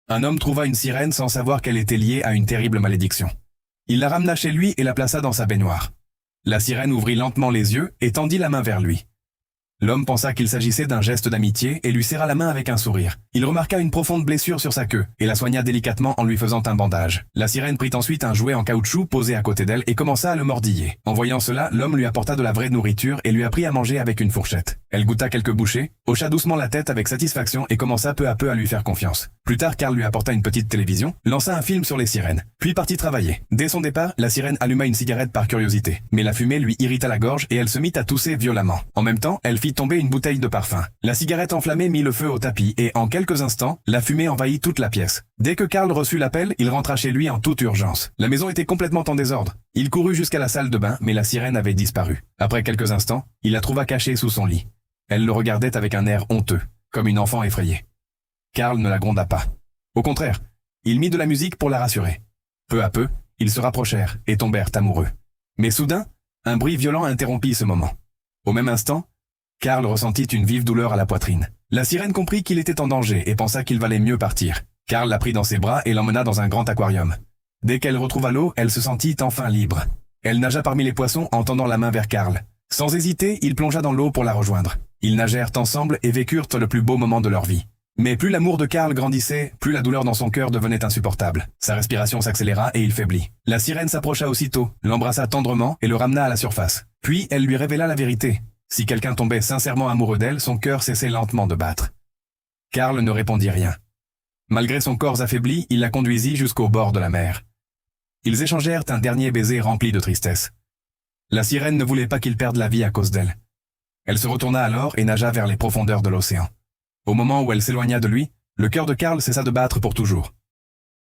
Un homme trouva une sirène sans savoir qu'elle était liée à une terrible malédiction. Il la ramena chez lui et la plaça dans sa baignoire. La sirène ouvrit lentement les yeux et tendit la main vers lui. L'homme pensa qu'il s'agissait d'un geste d'amitié et lui serra la main avec un sourire. Il remarqua une profonde blessure sur sa queue et la soigna délicatement en lui faisant un bandage. La sirène prit ensuite un jouet en caoutchouc posé à côté d'elle et commença à le mordiller. En voyant cela, l'homme lui apporta de la vraie nourriture et lui apprit à manger avec une fourchette. Elle goûta quelques bouchées, hocha doucement la tête avec satisfaction et commença peu à peu à lui faire confiance. Plus tard, Karl lui apporta une petite télévision, lança un film sur les sirènes, puis partit travailler. Dès son départ, la sirène alluma une cigarette par curiosité. Mais la fumée lui irrita la gorge et elle se mit à tousser violemment. En même temps, elle fit tomber une bouteille de parfum. La cigarette enflammée mit le feu au tapis et, en quelques instants, la fumée envahit toute la pièce. Dès que Karl reçut l'appel, il rentra chez lui en toute urgence. La maison était complètement en désordre. Il courut jusqu'à la salle de bain, mais la sirène avait disparu. Après quelques instants, il la trouva cachée sous son lit. Elle le regardait avec un air honteux, comme une enfant effrayée. Karl ne la gronda pas. Au contraire, il mit de la musique pour la rassurer. Peu à peu, ils se rapprochèrent et tombèrent amoureux. Mais soudain, un bruit violent interrompit ce moment. Au même instant, Karl ressentit une vive douleur à la poitrine. La sirène comprit qu'il était en danger et pensa qu'il valait mieux partir. Karl la prit dans ses bras et l'emmena dans un grand aquarium. Dès qu'elle retrouva l'eau, elle se sentit enfin libre. Elle nagea parmi les poissons en tendant la main vers Karl. Sans hésiter, il plongea dans l'eau pour la rejoindre. Ils nagèrent ensemble et vécurent le plus beau moment de leur vie. Mais plus l'amour de Karl grandissait, plus la douleur dans son cœur devenait insupportable. Sa respiration s'accéléra et il faiblit. La sirène s'approcha aussitôt, l'embrassa tendrement et le ramena à la surface. Puis elle lui révéla la vérité. Si quelqu'un tombait sincèrement amoureux d'elle, son cœur cessait lentement de battre. Karl ne répondit rien. Malgré son corps affaibli, il la conduisit jusqu'au bord de la mer. Ils échangèrent un dernier baiser rempli de tristesse. La sirène ne voulait pas qu'il perde la vie à cause d'elle. Elle se retourna alors et nagea vers les profondeurs de l'océan. Au moment où elle s'éloigna de lui, le cœur de Karl cessa de battre pour toujours.